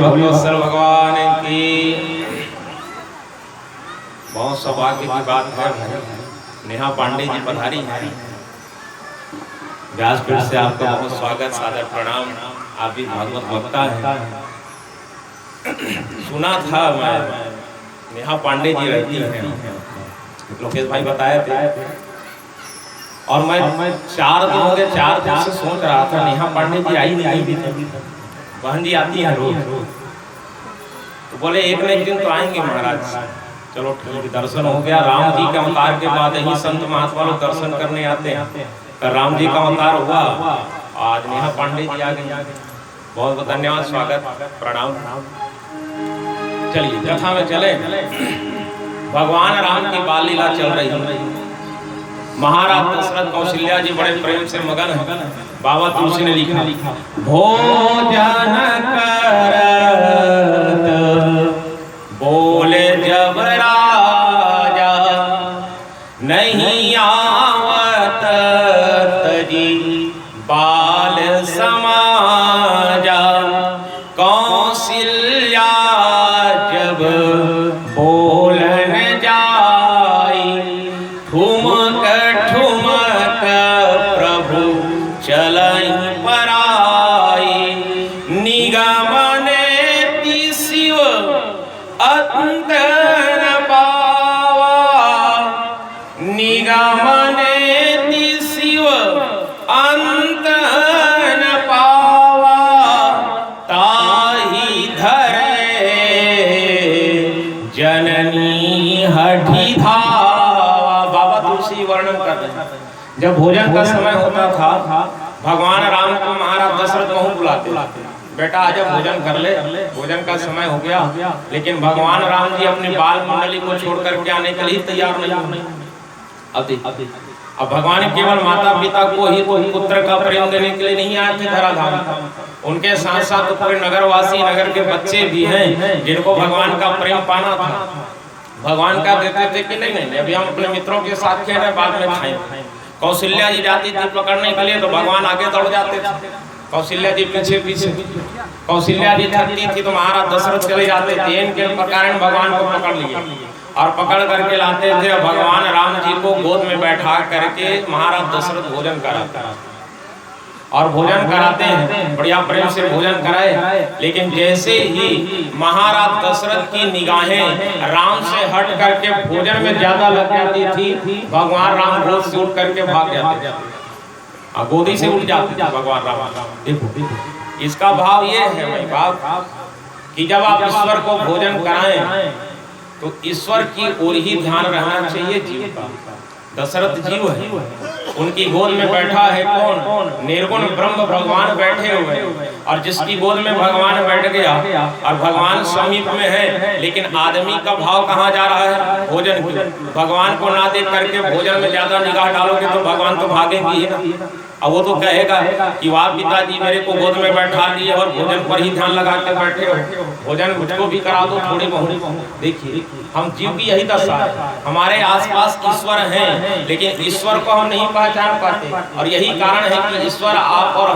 भगवत्सल भगवान की। बहुत सौभाग्य की बात है, नेहा पांडे जी पधारी हैं व्यासपीठ से। आपका बहुत स्वागत, सादर प्रणाम। आप भी भागवत वक्ता हैं। सुना था मैं नेहा पांडे जी रहती हैं, लोकेश भाई बताए थे, और मैं 4 दिन हो गए, 4 दिन से सोच रहा था नेहा पांडे जी आई नहीं अभी तक। बहन जी आती हैं रोज, तो बोले एक न एक दिन तो आएंगे महाराज। चलो ठीक, दर्शन हो गया। राम जी के अवतार के बाद ही संत महात्मा लोग दर्शन करने आते हैं। तो राम जी का अवतार हुआ, आज नेहा पांडे जी आ गई। बहुत बहुत धन्यवाद, स्वागत, प्रणाम। चलिए कथा में चले। भगवान राम की बाल लीला चल रही है। महाराज दशरथ कौशल्या जी बड़े प्रेम से मगन है। बाबा तुलसी ने लिखा, भोजन करत बोले जब राजा, नहीं आवत तजी बाल समाजा। कौशल्या जब बोलन जाई, ठुमक ठुमक प्रभु चलई पराई। निगमने शिव अंत न पावा, निगमने शिव अंत न पावा। ताहि धरे जननी हठी धावा। बाबा तुलसी वर्णन कर रहे हैं, जब भोजन का समय होता था, भगवान राम को महाराज दशरथ बहुत बुलाते, बेटा आजा भोजन कर ले। भोजन का समय हो गया, लेकिन भगवान राम जी अपनी बाल मंडली को छोड़ करके आने के लिए तैयार नहीं। अब भगवान केवल माता पिता को ही पुत्र का प्रेम देने के लिए नहीं आए थे धराधाम, उनके साथ साथ पूरे नगरवासी, नगर के बच्चे भी हैं जिनको भगवान का प्रेम पाना था। भगवान का देते थे कि नहीं, अभी हम अपने मित्रों के साथ खेल रहे, बाद में खाएं। कौशल्या जी जाती थी पकड़ने के लिए, तो भगवान आगे दौड़ जाते थे, कौशल्या जी पीछे पीछे। कौशल्या जी थकती थी तो महाराज दशरथ चले जाते थे। इनके कारण भगवान को पकड़ लिए और पकड़ करके लाते थे। भगवान राम जी को गोद में बैठा करके महाराज दशरथ भोजन कराते और भोजन कराते हैं, बढ़िया प्रेम से भोजन कराए। लेकिन जैसे ही महाराज दशरथ की निगाहें राम से हट करके भोजन में ज्यादा लग जाती थी, भगवान राम गोद से उठ करके भाग जाते, गोदी से उठ जाते भगवान राम। देखो इसका भाव ये है भाई भाव कि जब आप ईश्वर को भोजन कराएं तो ईश्वर की ओर ही ध्यान रहना चाहिए जीव का। दशरथ जीव है, उनकी गोद में बैठा है कौन? निर्गुण ब्रह्म भगवान बैठे हुए, और जिसकी गोद में भगवान बैठ गया और भगवान समीप में है, लेकिन आदमी का भाव कहाँ जा रहा है? भोजन की। भगवान को ना देख करके भोजन में ज्यादा निगाह डालोगे तो भगवान तो भागेंगे ही ना। अब वो तो कहेगा कि वाह पिताजी मेरे को गोद में बैठा दिए और भोजन पर ही ध्यान लगा के बैठे हो, भोजन मुझको भी करा दो थोड़ी बहुत। देखिए हम जीव की यही दशा है, हमारे आसपास ईश्वर हैं लेकिन ईश्वर को हम नहीं पहचान पाते, और यही कारण है कि ईश्वर आप और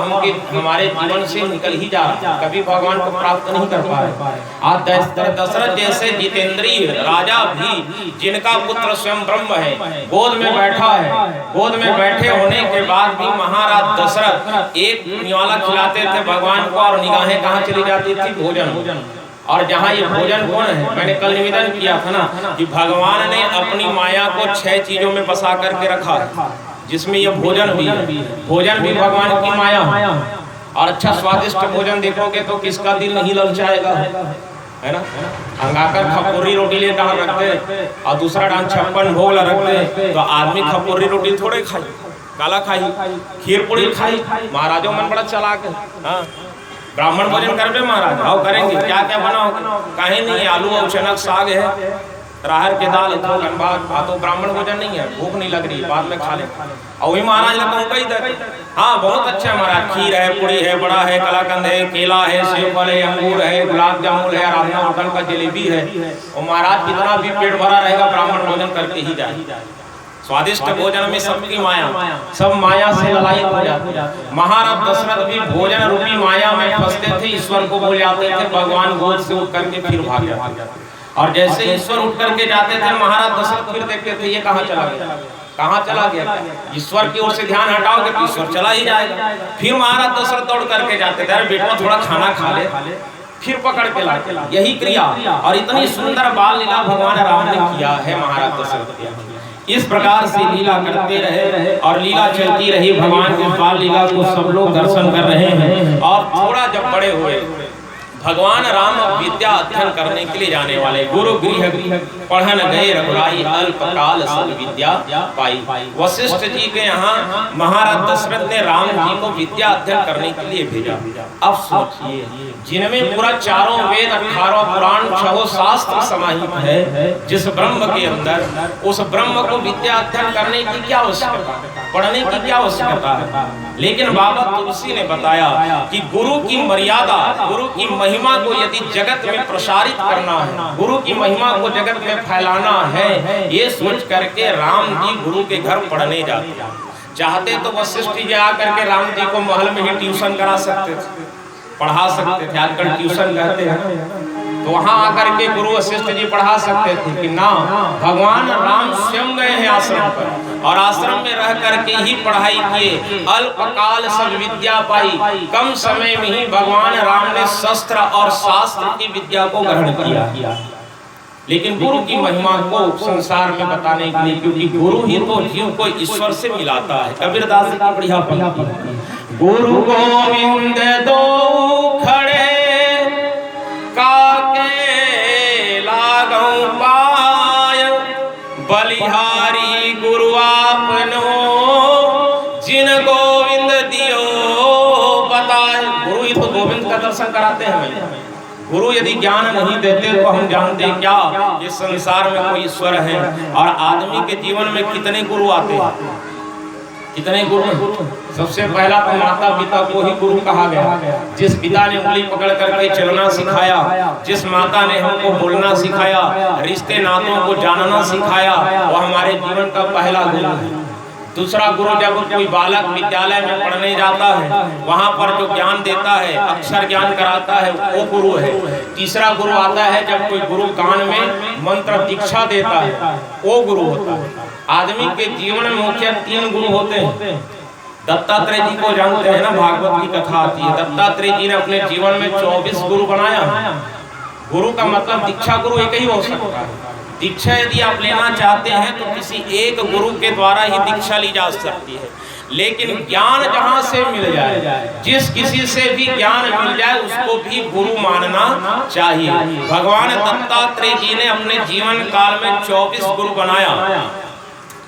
हमारे जीवन से निकल ही जा रहा है, कभी भगवान को प्राप्त नहीं कर पा रहे। आज दशरथ जैसे जितेंद्रिय राजा भी, जिनका पुत्र स्वयं ब्रह्म है, गोद में बैठा है, गोद में बैठे होने के बाद भी महाराज दशरथ एक निवाला खिलाते थे भगवान को, और निगाहें कहाँ चली जाती थी? भोजन। और जहाँ ये भोजन कौन है, मैंने कल निवेदन किया था ना कि भगवान ने अपनी माया को 6 चीजों में बसा करके रखा है, जिसमें ये भोजन भी है। भोजन भी भगवान की माया है, और अच्छा स्वादिष्ट भोजन देखोगे तो किसका दिल नहीं ललचाएगा, है ना। अंगाकर खपुरी रोटी ले डाल रखते और दूसरा डाल 56 भोग रखते, तो आदमी खपुरी रोटी थोड़े खाई, काला खाई, खीर पूरी खाई। महाराजों मन बड़ा चलाक है, हाँ ब्राह्मण भोजन कर रहे महाराज, आओ करेंगे, क्या क्या बनाओ? कहीं नहीं, आलू और चनक साग है, राहर के दाल, तो ब्राह्मण भोजन नहीं है, भूख नहीं लग रही, बाद में खा ले। और वही महाराज लगता हूँ हाँ बहुत अच्छा है महाराज, खीर है, पूरी है, बड़ा है, कलाकंद है, केला है, सेब फल है, अंगूर है, गुलाब जामुन है, राधना होटल का जलेबी है। और महाराज कितना भी पेट भरा रहेगा, ब्राह्मण भोजन करके ही जाए। स्वादिष्ट भोजन में सबकी माया, सब माया से ललायित हो जाते। महाराज दशरथ भी भोजन रूपी माया में फंसते थे, ईश्वर को भूल जाते थे, भगवान गोद से उठ करके फिर भाग जाते। और जैसे ईश्वर उठ करके जाते थे, महाराज दशरथ फिर देखते थे ये कहाँ चला गया, कहाँ चला गया। ईश्वर की ओर से ध्यान हटाओगे तो ईश्वर चला ही जाएगा। फिर महाराज दशरथ दौड़ करके जाते थे, अरे बेटा थोड़ा खाना खा ले, फिर पकड़ के लाते। यही क्रिया और इतनी सुंदर बाल लीला भगवान राम ने किया है महाराज दशरथ। इस प्रकार से लीला करते रहे और लीला चलती रही। भगवान के बाल लीला को सब लोग दर्शन कर रहे हैं। और थोड़ा जब बड़े हुए, भगवान राम विद्या अध्ययन करने के लिए जाने वाले, गुरु गृह पढ़न गए रघुराई, अल्प काल सब विद्या पाई। वशिष्ठ जी के यहाँ महाराज दशरथ ने राम जी को विद्या अध्ययन करने के लिए भेजा। अब सोचिए, जिनमें पूरा चारों वेद, 18 पुराण, 6 शास्त्र समाहित है, जिस ब्रह्म के अंदर, उस ब्रह्म को विद्या अध्ययन करने की क्या आवश्यकता, पढ़ने की क्या आवश्यकता है। लेकिन बाबा तुलसी ने बताया कि गुरु की मर्यादा, गुरु की महिमा को यदि जगत में प्रसारित करना है, गुरु की महिमा को जगत में फैलाना है, ये सोच करके राम जी गुरु के घर पढ़ने जाते। चाहते तो वशिष्ठ जी आकर के राम जी को महल में ही ट्यूशन करा सकते थे, पढ़ा सकते थे, आजकल ट्यूशन कहते हैं, तो वहां आकर के गुरु वशिष्ठ जी पढ़ा सकते थे। कि ना, भगवान राम स्वयं गए हैं आश्रम पर और आश्रम में रह करके ही पढ़ाई किए। अल्पकाल सब विद्या पाई, कम समय में ही भगवान राम ने शस्त्र और शास्त्र की विद्या को ग्रहण किया। लेकिन गुरु की महिमा को संसार में बताने के लिए, क्योंकि गुरु ही तो जीव को ईश्वर से मिलाता है। कबीरदास जी की बढ़िया पंक्ति, गुरु गोविंद दो खड़े काके लागौ पाय, बलिहारी गुरु आपनो जिन गोविंद दियो बताए। गुरु ही तो गोविंद का दर्शन कराते हैं हमें। गुरु यदि ज्ञान नहीं देते तो हम जानते क्या ये संसार में कोई ईश्वर है। और आदमी के जीवन में कितने गुरु आते हैं, कितने गुरु। सबसे पहला तो माता पिता को ही गुरु कहा गया। जिस पिता ने उंगली पकड़ करके चलना सिखाया, जिस माता ने हमको बोलना सिखाया, रिश्ते नातों को जानना सिखाया, वो हमारे जीवन का पहला गुरु है। दूसरा गुरु, जब कोई बालक विद्यालय में पढ़ने जाता है, वहाँ पर जो ज्ञान देता है, अक्षर ज्ञान कराता है, वो गुरु है। तीसरा गुरु आता है जब कोई गुरु कान में मंत्र दीक्षा देता है, वो गुरु होता है। आदमी के जीवन में मुख्य 3 गुरु होते हैं। दत्तात्रेय जी को जानते हैं ना, भागवत की कथा आती है। दत्तात्रेय जी ने अपने जीवन में 24 गुरु बनाया। गुरु का मतलब दीक्षा गुरु एक ही हो सकता है। दीक्षा यदि आप लेना चाहते हैं तो किसी एक गुरु के द्वारा ही दीक्षा ली जा सकती है। लेकिन ज्ञान जहाँ से मिल जाए, जिस किसी से भी ज्ञान मिल जाए, उसको भी गुरु मानना चाहिए। भगवान दत्तात्रेय जी ने अपने जीवन काल में 24 गुरु बनाया।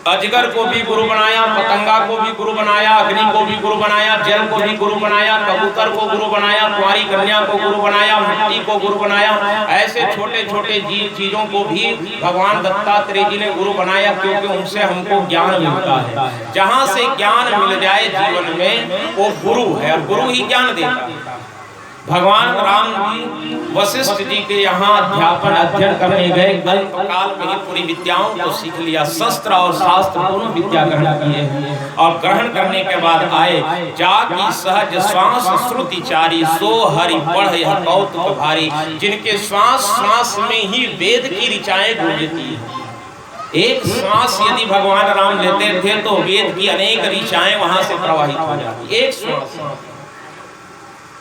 अजगर को भी गुरु बनाया, पतंगा को भी गुरु बनाया, अग्नि को भी गुरु बनाया, जल को भी गुरु बनाया, कबूतर को गुरु बनाया, कुंवारी कन्या को गुरु बनाया, मिट्टी को गुरु बनाया। ऐसे छोटे छोटे चीजों को भी भगवान दत्तात्रेय जी ने गुरु बनाया, क्योंकि उनसे हमको ज्ञान मिलता है। जहाँ से ज्ञान मिल जाए जीवन में, वो गुरु है और गुरु ही ज्ञान देता है। भगवान राम जी वशिष्ठ जी के यहाँ अध्ययन करने गए। अल्पकाल में ही पूरी विद्याओं को सीख लिया, शस्त्र और शास्त्र दोनों विद्या ग्रहण किए। और ग्रहण करने के बाद आए, जाकी सहज श्वास श्रुति चारी, सो हरि पढ़ यह कौतुक भारी। जिनके श्वास श्वास में ही वेद की ऋचाएं गूंजती है। एक श्वास यदि भगवान राम लेते थे तो वेद की अनेक ऋचाएं वहां से प्रवाहित हो जाती। एक श्वास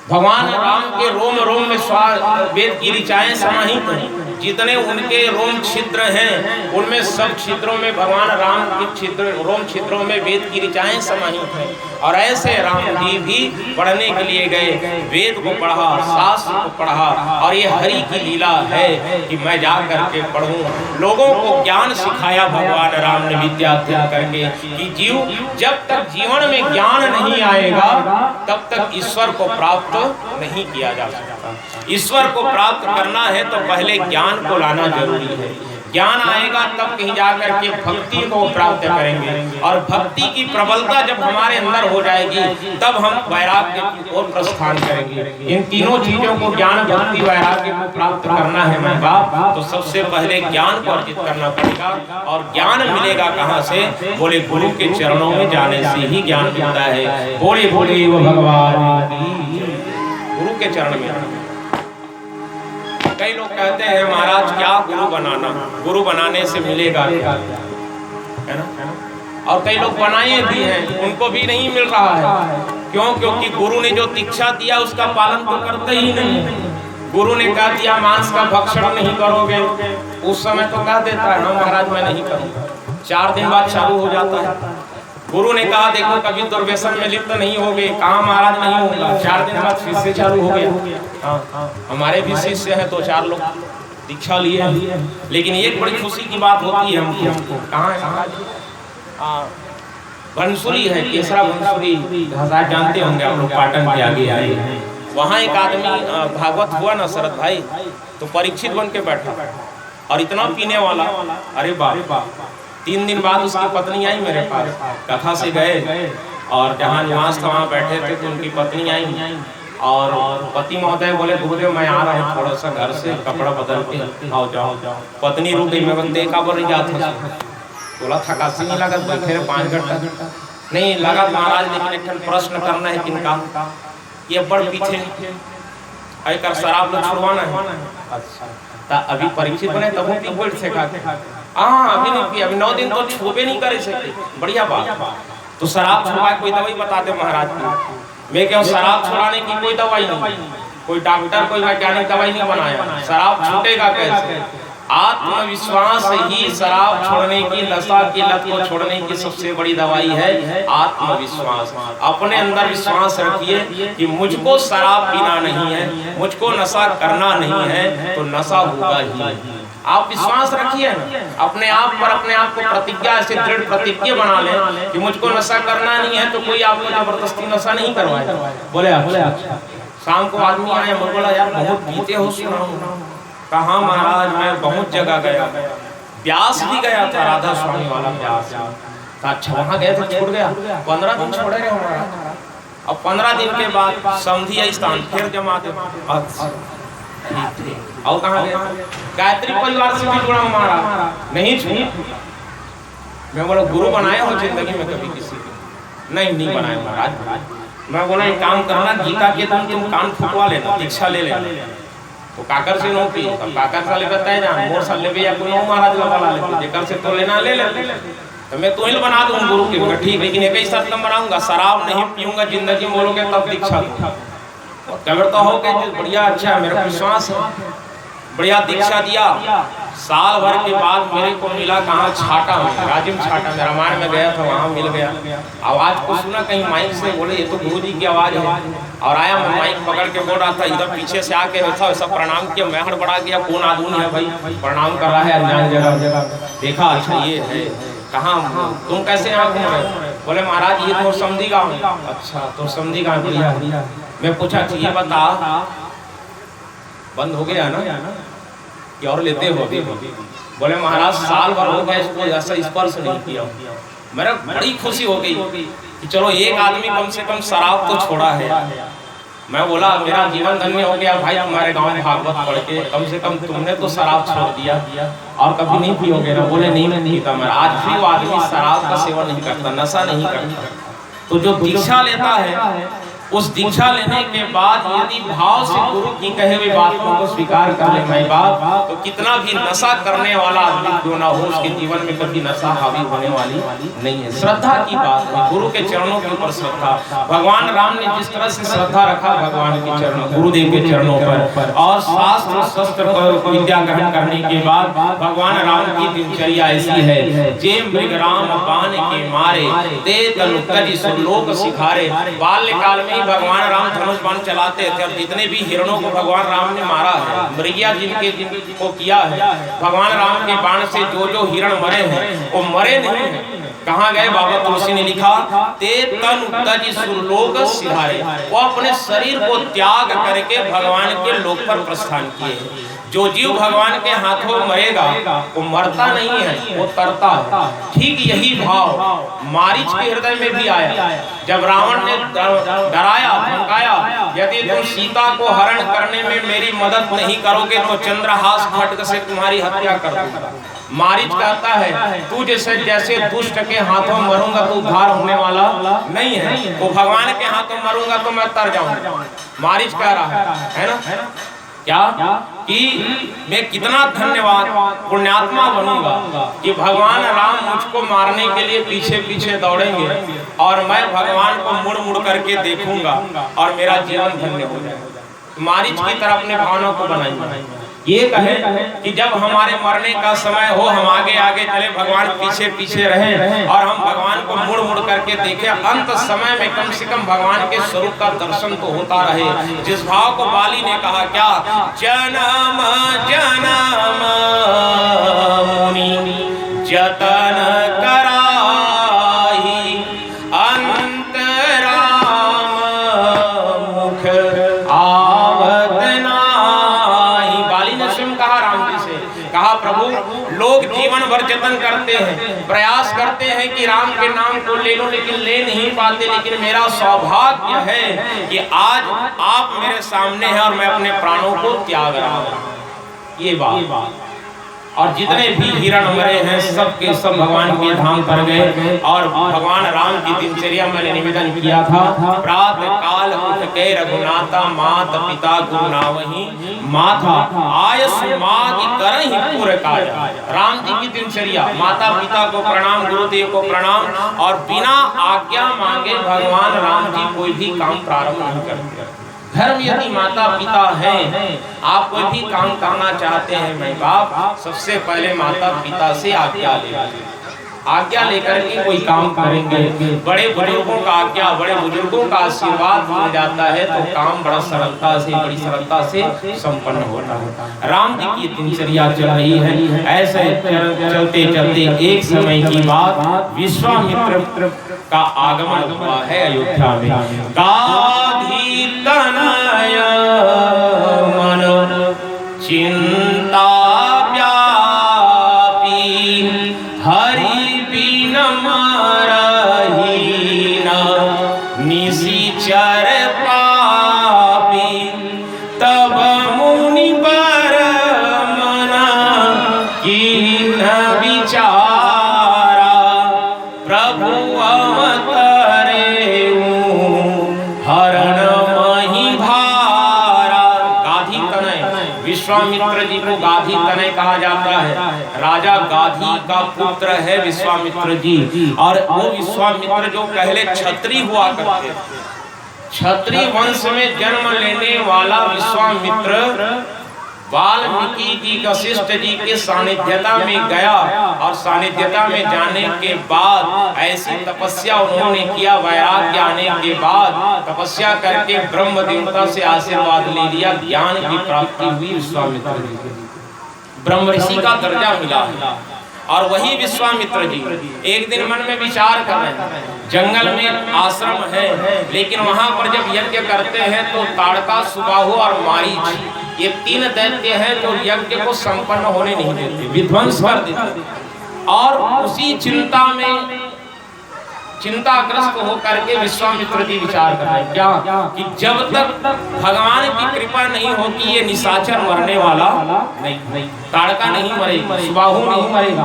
भगवान राम के रोम रोम में वेद की ऋचाएं समाहित हैं। जितने उनके रोम छिद्र हैं, उनमें सब छिद्रों में भगवान राम के छिद्र, रोम छिद्रों में वेद की ऋचाएं समाहित हैं। और ऐसे राम जी भी पढ़ने के लिए गए, वेद को पढ़ा, शास्त्र को पढ़ा। और ये हरि की लीला है कि मैं जा करके पढ़ूं। लोगों को ज्ञान सिखाया भगवान राम ने विद्या अध्ययन करके, कि जीव जब तक जीवन में ज्ञान नहीं आएगा तब तक ईश्वर को प्राप्त नहीं किया जा सकता। ईश्वर को प्राप्त करना है तो पहले ज्ञान को लाना जरूरी है। ज्ञान आएगा तब कहीं जाकर के भक्ति को प्राप्त करेंगे, और भक्ति की प्रबलता जब हमारे अंदर हो जाएगी तब हम वैराग्य की ओर प्रस्थान करेंगे। इन तीनों चीजों को, ज्ञान, भक्ति, वैराग्य को प्राप्त करना है माँ बाप, तो सबसे पहले ज्ञान को अर्जित करना पड़ेगा। और ज्ञान मिलेगा कहाँ से? बोले गुरु के चरणों में जाने से ही ज्ञान मिलता है। बोले बोले वो भगवान गुरु के चरण में। कई लोग कहते हैं महाराज क्या गुरु बनाना, गुरु बनाने से मिलेगा क्या, है ना? और कई लोग बनाए भी हैं, उनको भी नहीं मिल रहा है। क्यों? क्योंकि गुरु ने जो दीक्षा दिया उसका पालन तो करते ही नहीं। गुरु ने कह दिया मांस का भक्षण नहीं करोगे, उस समय तो कह देता है हाँ महाराज मैं नहीं करूँगा, 4 दिन बाद चालू हो जाता है। गुरु ने कहा देखो कभी दुर्व्यसन में लिप्त नहीं होगे, कहा महाराज नहीं होगा, 4 दिन बाद फिर से चालू हो गया। हाँ, हमारे भी शिष्य है, 2-4 लोग दीक्षा लिए। लेकिन एक बड़ी खुशी की बात होती है हमको, कहाँ है महाराज? बंसुरी है, केसरा बंसुरी, जानते होंगे आप लोग, पाटन के आगे आए। वहाँ एक आदमी भागवत हुआ ना शरद भाई, तो परीक्षित बन के बैठा और इतना पीने वाला, अरे बाप। 3 दिन बाद उसकी पत्नी आई मेरे पास, कथा से गए और जहाँ निवास था वहाँ बैठे थे, तो उनकी पत्नी आई और पति महोदय बोले गुरुदेव मैं आ रहा हूँ थोड़ा सा घर से कपड़ा बदल के, आओ जाओ। पत्नी रुक गई, मैं देखा बोल जाता बोला थकासी नहीं लगा, बैठे 5 घंटा नहीं लगा महाराज, लेकिन एक प्रश्न करना है किनका, ये बड़ पीछे कर शराब लोग छुड़वाना है। अच्छा, अभी परीक्षित बने तब पीपल से खा के, हाँ अभी नहीं पिया, अभी 9 दिन तो छुपे नहीं करे सके, बढ़िया बात। तो शराब छुड़वाए कोई दवाई बता दे महाराज को। मैं क्या शराब छुड़ाने की कोई दवाई नहीं, कोई डॉक्टर कोई वैज्ञानिक दवाई नहीं बनाया। शराब छूटेगा कैसे? आत्मविश्वास ही शराब छोड़ने की, नशा की लत को छोड़ने की सबसे बड़ी दवाई है आत्मविश्वास। अपने अंदर विश्वास रखिए कि मुझको शराब पीना नहीं है, मुझको नशा करना नहीं है, तो नशा होगा ही। आप विश्वास रखिए ना अपने आप पर, अपने आप को प्रतिज्ञा से दृढ़ प्रतिज्ञा बना लें कि मुझको नशा करना नहीं है, तो कोई आपको जबरदस्ती नशा नहीं करवाएगा। बोले अच्छा। शाम को आदमी आया, मैं बोला यार बहुत पीते हो, सुना कहाँ महाराज? मैं बहुत जगह गया, ब्यास भी गया था, राधा स्वामी वाला ब्यास। अच्छा वहाँ गए थे, छूट गया, 15 दिन छोड़े रहे हमारा। अब 15 दिन के बाद समझिए स्थान फिर जमा दे। और कहाँ गया? गायत्री परिवार से भी जुड़ा हमारा नहीं छूटा। मैं बोला गुरु बनाए हो जिंदगी में कभी किसी को? नहीं बनाए महाराज। मैं बोला एक काम करना, गीता के तुम कान फुटवा लेना, दीक्षा ले लेना। तो काकर से नो पी, तब काकर से ले बताए ना, मोर से ले भी या कोई महाराज लगा ले, जेकर से तो लेना ले ले। तो मैं तो ही बना दूं गुरु के, ठीक, लेकिन एक ही शर्त बनाऊंगा, शराब नहीं पीऊंगा जिंदगी में, बोलोगे तब दीक्षा दूंगा। कबर तो हो गए बढ़िया, अच्छा मेरा विश्वास है, बढ़िया दीक्षा दिया। साल भर के बाद मेरे को मिला कहाँ? छाटा में, राजिम छाटा में, रामायण में गया था, वहाँ मिल गया। आवाज को सुना कहीं माइक से, बोले ये तो गुरु जी की आवाज है। और आया, मैं माइक पकड़ के बोल रहा था, इधर पीछे से आके वैसा वैसा प्रणाम किया, मैं हड़बड़ा गया, कौन आदमी है भाई प्रणाम कर रहा है अनजान जगह। देखा अच्छा ये है, कहाँ तुम कैसे यहाँ घूम रहे? बोले महाराज ये तो समझी गाँव। अच्छा तो समझी गाँव, बढ़िया। मैं पूछा ये बता बंद हो गया ना कि और लेते हो? बोले महाराज साल भर हो गया इसको ऐसा स्पर्श नहीं किया। मेरा बड़ी खुशी हो गई कि चलो एक आदमी कम से कम शराब तो छोड़ा है। मैं बोला मेरा जीवन धन्य हो गया भाई, तुम्हारे गांव में भागवत पढ़ के कम से कम तुमने तो शराब छोड़ दिया, और कभी नहीं पियोगे ना? बोले नहीं पीता मैं। आज भी वो आदमी शराब का सेवन नहीं करता, नशा नहीं करता। तो जो दीक्षा लेता है, उस दीक्षा लेने के बाद यदि भाव से गुरु की कहे हुई बातों को स्वीकार कर ले मैं बाप, तो कितना भी नशा करने वाला आदमी क्यों ना हो, उसके जीवन में कभी नशा हावी होने वाली नहीं है। श्रद्धा की बात है, गुरु के चरणों के ऊपर श्रद्धा। भगवान राम ने जिस तरह से श्रद्धा रखा भगवान के चरणों, गुरुदेव के चरणों पर, और शास्त्र शस्त्र पर विद्या ग्रहण करने के बाद भगवान राम की दिनचर्या ऐसी है, जे मृग राम बाण के मारे, ते तनु तज सुलोक सिखारे। बाल्यकाल में भगवान राम धनुष बाण चलाते थे, और जितने भी हिरणों को भगवान राम ने मारा है, मृगिया जिनको किया है, भगवान राम के बाण से जो हिरण मरे हैं वो मरे नहीं है, कहाँ गए? बाबा तुलसी ने लिखा, ते तन तज सुरलोक सिधारे। वो अपने शरीर को त्याग करके भगवान के लोक पर प्रस्थान किए। जो जीव भगवान के हाथों मरेगा वो मरता नहीं है, वो तरता है। ठीक यही भाव मारीच के हृदय में भी आया जब रावण ने डराया, धमकाया, यदि तुम सीता को हरण करने में मेरी मदद नहीं करोगे तो चंद्रहास खड्ग से तुम्हारी हत्या कर दूंगा। मारीच कहता है, तू जैसे दुष्ट के हाथों मरूंगा तो उद्धार होने वाला नहीं है, वो भगवान के हाथों मरूंगा तो मैं तर जाऊंगा। मारीच कह रहा है ना क्या कि मैं कितना धन्यवाद पुण्यात्मा बनूंगा कि भगवान राम मुझको मारने के लिए पीछे पीछे दौड़ेंगे और मैं भगवान को मुड़ मुड़ करके देखूंगा और मेरा जीवन धन्य हो जाएगा। मारीच की तरह अपने भावनाओं को बनाएंगे। ये कहे कि जब हमारे मरने का समय हो हम आगे आगे चले, भगवान पीछे पीछे रहे और हम भगवान को मुड़ मुड़ करके देखें। अंत समय में कम से कम भगवान के स्वरूप का दर्शन तो होता रहे। जिस भाव को बाली ने कहा, क्या जन्म जन्म मुनि जतन कराही अंत राम मुख आवत नाही। बाली ने स्वयं कहा राम जी से, कहा प्रभु लोग जीवन भर जतन करते हैं, प्रयास करते हैं कि राम के नाम को ले लो, लेकिन ले नहीं पाते। लेकिन मेरा सौभाग्य है कि आज आप मेरे सामने हैं और मैं अपने प्राणों को त्याग रहा हूं। ये बात। और जितने भी हिरण मरे हैं सब के सब भगवान के धाम पर गए। और भगवान राम की दिनचर्या मैंने निवेदन किया था, प्रातः काल उठ के रघुनाथा मात पिता गुरु नावही माथा आयस मागी करहि पुर काया। राम जी की दिनचर्या, माता पिता को प्रणाम, गुरुदेव को प्रणाम, और बिना आज्ञा मांगे भगवान राम जी कोई भी काम प्रारंभ नहीं करते। धर्म यदि माता पिता हैं, आप कोई भी काम करना चाहते हैं माँ बाप, सबसे पहले माता पिता से आज्ञा लेकर के कोई काम करेंगे। बड़े बुजुर्गों का आज्ञा, बड़े बुजुर्गों का आशीर्वाद मिल जाता है तो काम बड़ी सरलता से संपन्न होता है। राम जी की दिनचर्या चल रही है। ऐसे चलते चलते एक समय की बात, विश्वामित्र का आगमन हुआ है अयोध्या में। गाधी तनय मन चिंता व्यापी हरि बिन मरहि न निशिचर पापी। तब मुनि पर मना कीन विचारा प्रभु अवतरे हरण मही भारा। गाधी तनय, विश्वामित्र जी को गाधी तनय कहा जाता है। राजा गाधी का पुत्र है विश्वामित्र जी। और वो विश्वामित्र जो पहले क्षत्रिय हुआ करते, क्षत्रिय वंश में जन्म लेने वाला विश्वामित्र वाल्मीकि जी वशिष्ठ जी के सानिध्यता में गया और सानिध्यता में जाने के बाद ऐसी तपस्या उन्होंने किया, वैराग्य आने के बाद तपस्या करके ब्रह्म देवता से आशीर्वाद ले लिया, ज्ञान की प्राप्ति हुई विश्वामित्र जी को, ब्रह्म ऋषि का दर्जा मिला है। और वही विश्वामित्र जी एक दिन मन में विचार कर रहे हैं, जंगल में आश्रम है, लेकिन वहां पर जब यज्ञ करते हैं तो ताड़का, सुबाहु और मारीच ये तीन दैत्य हैं जो यज्ञ को संपन्न होने नहीं देते, विध्वंस कर देते। और उसी चिंता में चिंताग्रस्त होकर के विश्वामित्र जी विचार कर रहे हैं, क्या कि जब तक भगवान की कृपा नहीं होगी ये निशाचर मरने वाला नहीं, ताड़का नहीं मरेगा, सुबाहु नहीं मरेगा,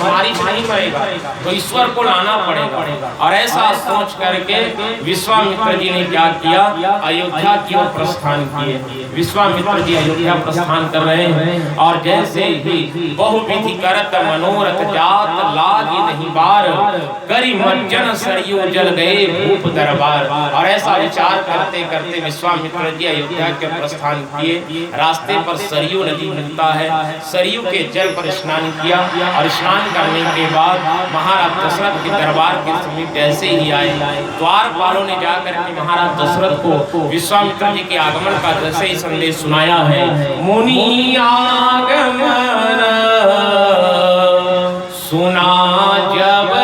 मारीच नहीं मरेगा, तो ईश्वर को लाना पड़ेगा। और ऐसा सोच करके विश्वामित्र जी ने क्या किया, अयोध्या की ओर प्रस्थान किए। विश्वामित्र जी अयोध्या प्रस्थान कर रहे हैं और जैसे ही बहुविधि करत मनोरथ जात लागी नहीं बार, करी मज्जन सरयू जल गए भूप दरबार। और ऐसा विचार करते करते विश्वामित्र जी अयोध्या के प्रस्थान किए। रास्ते पर सरयू नदी मिलता है, सरयू के जल पर स्नान किया और स्नान करने के बाद महाराज दशरथ के दरबार के समीप जैसे ही आए, द्वारपालों ने जाकर के महाराज दशरथ को विश्वामित्र जी के आगमन का जैसे ही संदेश सुनाया है, मुनि आगमन सुना जब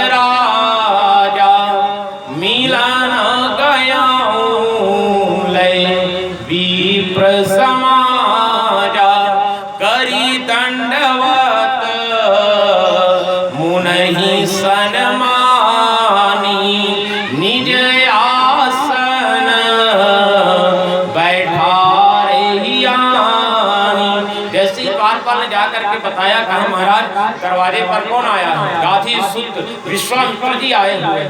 बताया, कहा महाराज दरवाजे पर कौन आया है? गाधी सूत विश्वामित्र जी आए हुए।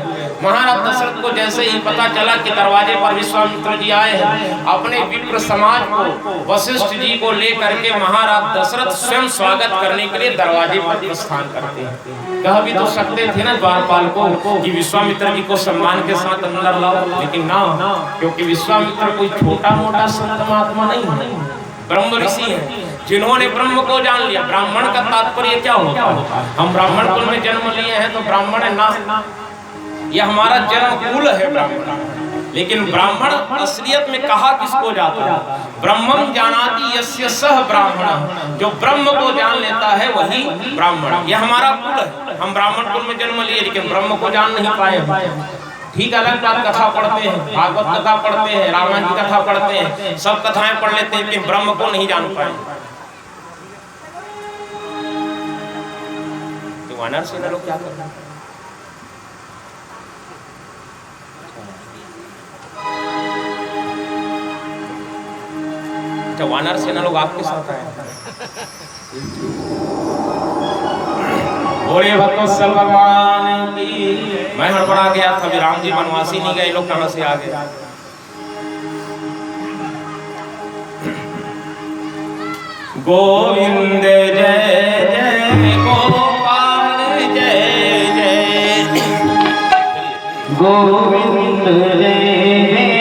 महाराज दशरथ को जैसे ही पता चला कि दरवाजे पर विश्वामित्र जी आए हैं, अपने विप्र समाज को वशिष्ठ जी को लेकर के महाराज दशरथ स्वयं स्वागत करने के लिए दरवाजे पर प्रस्थान करते हैं। कह भी तो सकते थे ना द्वारपाल को कि विश्वामित्र जी को सम्मान के साथ अंदर लाओ, लेकिन ना, क्योंकि विश्वामित्र कोई छोटा मोटा संत महात्मा नहीं है, ब्रह्म ऋषि है जिन्होंने ब्रह्म को जान लिया। ब्राह्मण का तात्पर्य क्या होता है? हम ब्राह्मण कुल में जन्म लिए हैं तो ब्राह्मण है ना, यह हमारा जन्म कुल है ब्राह्मण। लेकिन ब्राह्मण असलियत में कहा किसको जाता है? ब्रह्मं जानाति यस्य सह ब्राह्मण, जो ब्रह्म को जान लेता है वही ब्राह्मण। यह हमारा कुल है, हम ब्राह्मण कुल में जन्म लिए लेकिन ब्रह्म को जान नहीं पाए। ठीक अलग बात, कथा पढ़ते हैं, भागवत कथा पढ़ते हैं, रामायण की कथा पढ़ते हैं, सब कथाएं पढ़ लेते हैं, लेकिन ब्रह्म को नहीं जान पाए। तो वानर सेना लोग क्या करते हैं? अच्छा, वानर सेना लोग आपके साथ आए। बोले भगवत्सल भगवान की। मैं हड़बड़ा गया था, राम जी वनवासी नहीं गए, लोग कहां से आ गए? गोविंद जय जय गोपाल जय जय, गोविंद जय जय